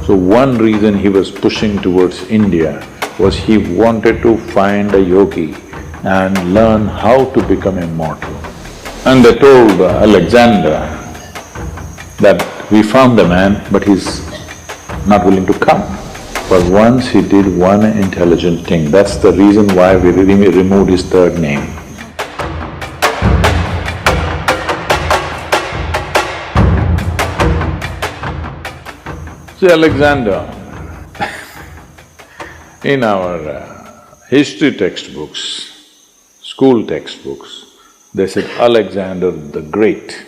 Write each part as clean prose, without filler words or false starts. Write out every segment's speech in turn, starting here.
So one reason he was pushing towards India was he wanted to find a yogi and learn how to become immortal. And they told Alexander that we found the man, but he's not willing to come. But once he did one intelligent thing, that's the reason why we removed his third name. See, Alexander, in our history textbooks, school textbooks, they said Alexander the Great.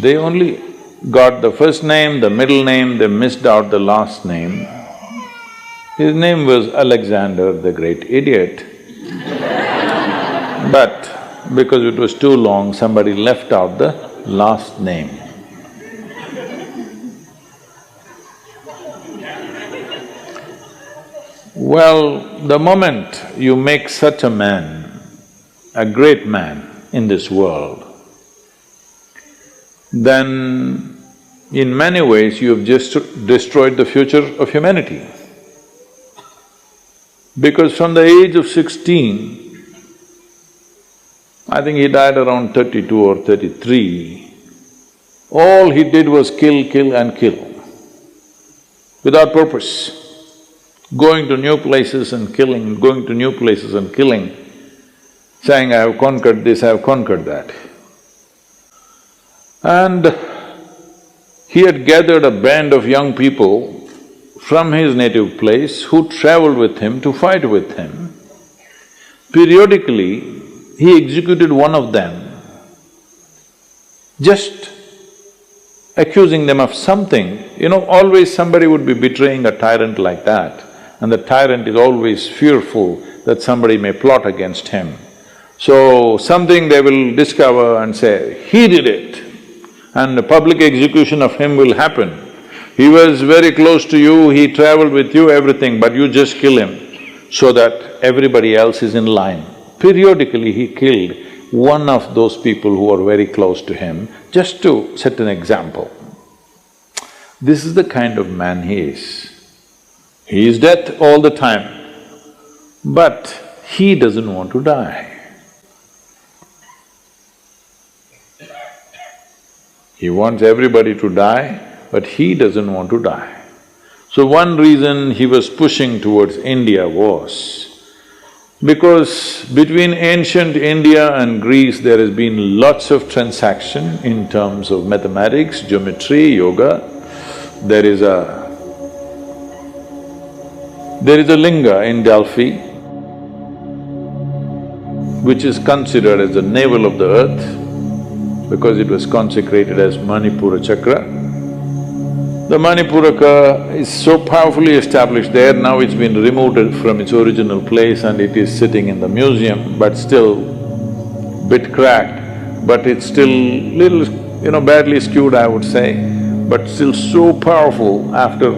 They only got the first name, the middle name, they missed out the last name. His name was Alexander the Great Idiot. But because it was too long, somebody left out the last name. Well, the moment you make such a man, a great man in this world, then in many ways you have just destroyed the future of humanity. Because from the age of 16, I think he died around 32 or 33, all he did was kill, kill and kill, without purpose. Going to new places and killing, going to new places and killing, saying, I have conquered this, I have conquered that. And he had gathered a band of young people from his native place who traveled with him to fight with him. Periodically, he executed one of them, just accusing them of something. You know, always somebody would be betraying a tyrant like that, and the tyrant is always fearful that somebody may plot against him. So, something they will discover and say, he did it, and the public execution of him will happen. He was very close to you, he traveled with you, everything, but you just kill him so that everybody else is in line. Periodically he killed one of those people who are very close to him, just to set an example. This is the kind of man he is. He is death all the time, but he doesn't want to die. He wants everybody to die, but he doesn't want to die. So one reason he was pushing towards India was because between ancient India and Greece there has been lots of transaction in terms of mathematics, geometry, yoga. There is a linga in Delphi which is considered as the navel of the earth because it was consecrated as Manipura Chakra. The Manipuraka is so powerfully established there, now it's been removed from its original place and it is sitting in the museum, but still bit cracked, but it's still little, badly skewed, I would say, but still so powerful after,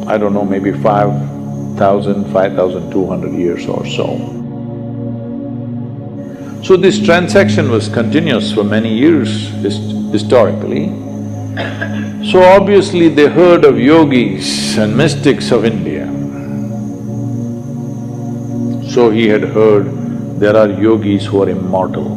I don't know, maybe 5,000, 5,200 years or so. So this transaction was continuous for many years historically. So obviously they heard of yogis and mystics of India. So he had heard there are yogis who are immortal.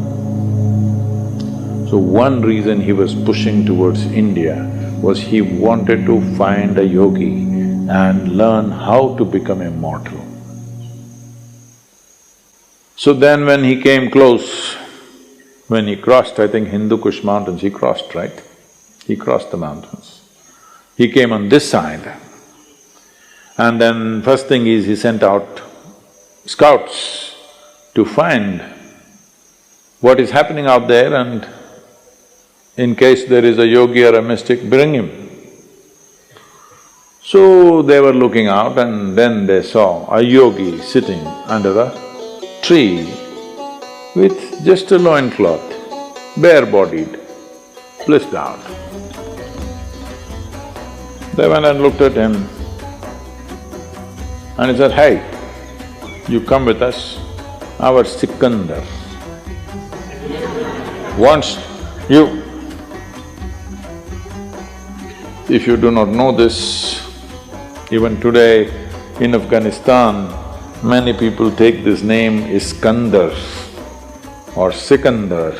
So one reason he was pushing towards India was he wanted to find a yogi and learn how to become immortal. So then when he came close, when he crossed, I think Hindu Kush mountains, he crossed, right? He crossed the mountains. He came on this side. And then first thing is he sent out scouts to find what is happening out there and in case there is a yogi or a mystic, bring him. So they were looking out and then they saw a yogi sitting under a tree with just a loincloth, bare-bodied, blissed out. They went and looked at him and he said, hey, you come with us, our Sikandar wants you. If you do not know this, Even today in Afghanistan, many people take this name Iskandar or Sikandar.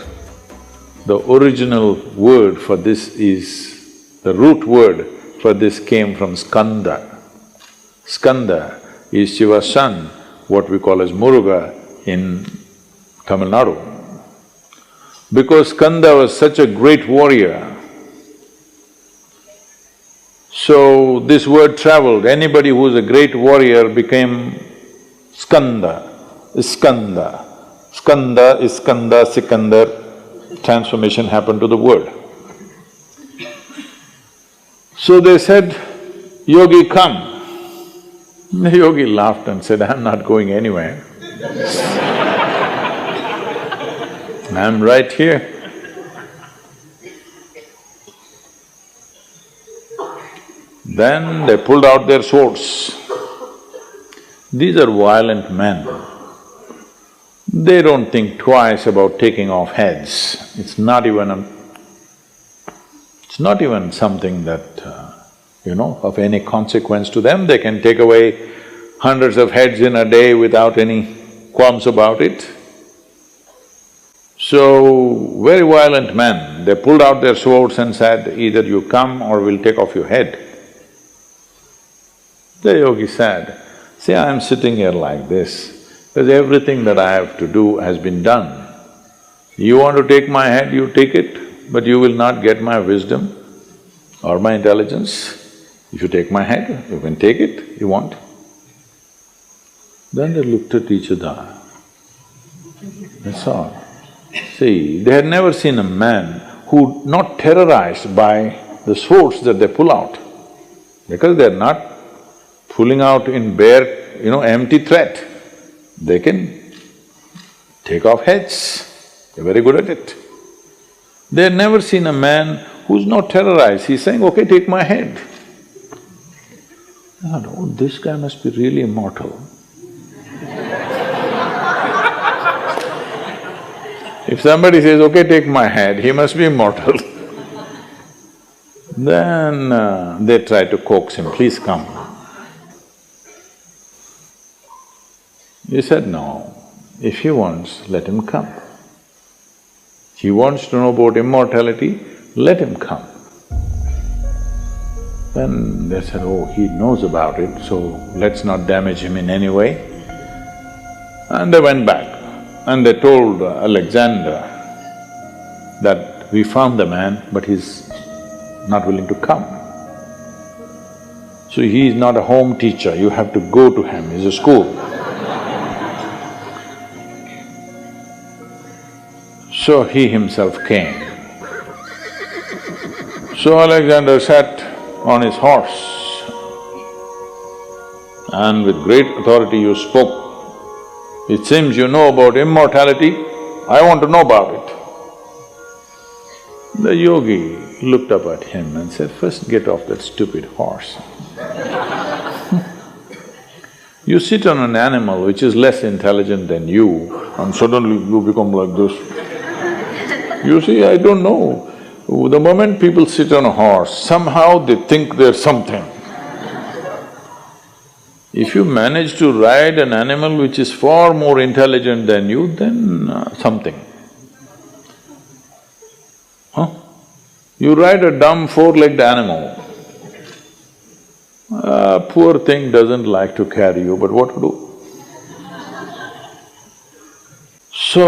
The original word for this is… the root word for this came from Skanda. Skanda is Shiva's son, what we call as Muruga in Tamil Nadu. Because Skanda was such a great warrior, so this word traveled. Anybody who is a great warrior became Skanda, Iskanda. Skanda, Iskanda, Sikandar, transformation happened to the word. So they said, "Yogi, come." The yogi laughed and said, "I'm not going anywhere. I'm right here." Then they pulled out their swords. These are violent men. They don't think twice about taking off heads. It's not even something that, of any consequence to them. They can take away hundreds of heads in a day without any qualms about it. So, very violent men, they pulled out their swords and said, "Either you come or we'll take off your head." The yogi said, "See, I am sitting here like this because everything that I have to do has been done. You want to take my head, you take it, but you will not get my wisdom or my intelligence. If you take my head, you can take it, you want." Then they looked at each other, that's all. See, they had never seen a man who not terrorized by the swords that they pull out, because they're not pulling out in bare, empty threat. They can take off heads, they're very good at it. They had never seen a man who's not terrorized, he's saying, "Okay, take my head." I thought, "Oh, this guy must be really immortal." If somebody says, "Okay, take my head," he must be immortal. Then they try to coax him, "Please come." He said, "No, if he wants, let him come. He wants to know about immortality, let him come." Then they said, "Oh, he knows about it, so let's not damage him in any way." And they went back and they told Alexander that, "We found the man, but he's not willing to come. So he is not a home teacher, you have to go to him, he's a school." So he himself came. So Alexander sat on his horse and with great authority you spoke, "It seems you know about immortality, I want to know about it." The yogi looked up at him and said, "First get off that stupid horse." You sit on an animal which is less intelligent than you and suddenly you become like this. You see, I don't know, the moment people sit on a horse, somehow they think they're something. If you manage to ride an animal which is far more intelligent than you, then something. Huh? You ride a dumb four-legged animal, poor thing doesn't like to carry you, but what to do? So,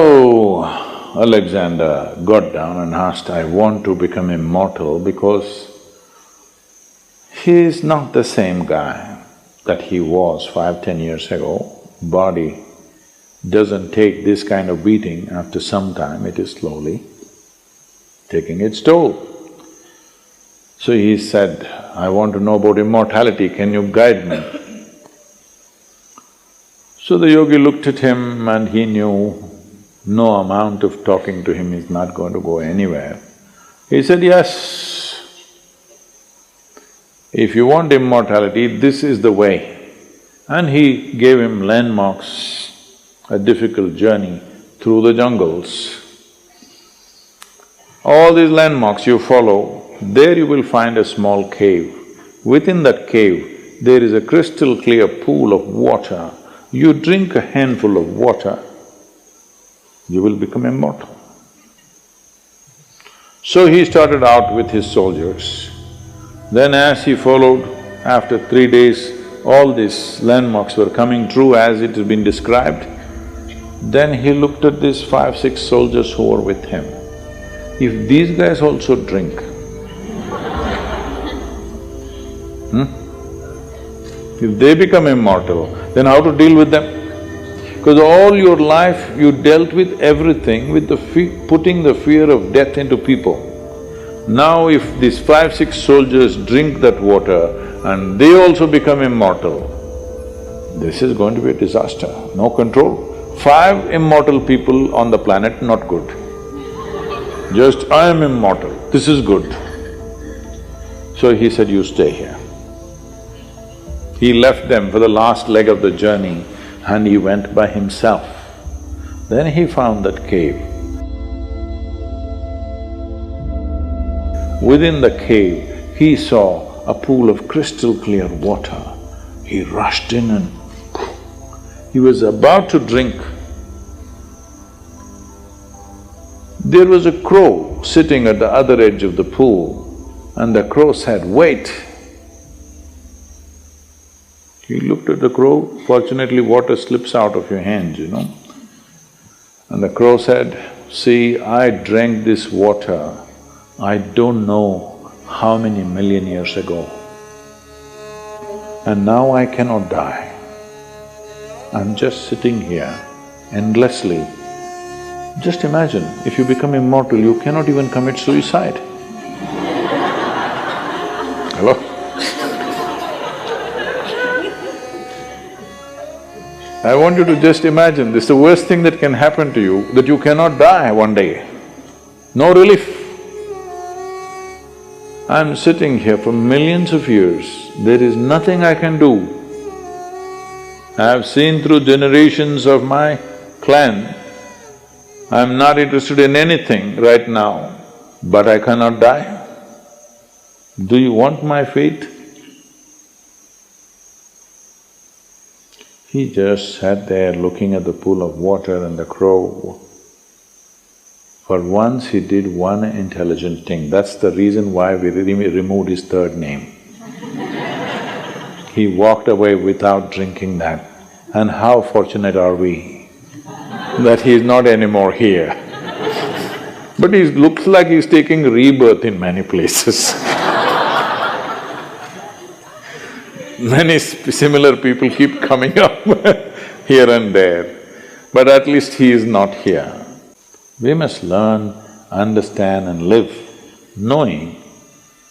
Alexander got down and asked, "I want to become immortal because he is not the same guy that he was 5–10 years ago. Body doesn't take this kind of beating after some time, it is slowly taking its toll." So he said, "I want to know about immortality, can you guide me?" So the yogi looked at him and he knew no amount of talking to him is not going to go anywhere. He said, "Yes, if you want immortality, this is the way." And he gave him landmarks, a difficult journey through the jungles. All these landmarks you follow, there you will find a small cave. Within that cave, there is a crystal clear pool of water, you drink a handful of water, you will become immortal. So he started out with his soldiers. Then as he followed, after 3 days, all these landmarks were coming true as it has been described. Then he looked at these 5, 6 soldiers who were with him. If these guys also drink, if they become immortal, then how to deal with them? Because all your life you dealt with everything with the putting the fear of death into people. Now if these 5, 6 soldiers drink that water and they also become immortal, this is going to be a disaster, no control. 5 immortal people on the planet, not good. Just, I am immortal, this is good. So he said, you stay here. He left them for the last leg of the journey and he went by himself. Then he found that cave. Within the cave, he saw a pool of crystal clear water. He rushed in and he was about to drink. There was a crow sitting at the other edge of the pool and the crow said, wait. He looked at the crow, fortunately water slips out of your hands, And the crow said, see, I drank this water, I don't know how many million years ago. And now I cannot die. I'm just sitting here endlessly. Just imagine, if you become immortal, you cannot even commit suicide. Hello? I want you to just imagine, this is the worst thing that can happen to you, that you cannot die one day. No relief. I'm sitting here for millions of years, there is nothing I can do. I have seen through generations of my clan, I'm not interested in anything right now, but I cannot die. Do you want my fate? He just sat there looking at the pool of water and the crow. For once he did one intelligent thing, that's the reason why we removed his third name. He walked away without drinking that. And how fortunate are we that he is not anymore here. But he looks like he's taking rebirth in many places. Many similar people keep coming up here and there, but at least he is not here. We must learn, understand and live knowing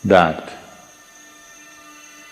that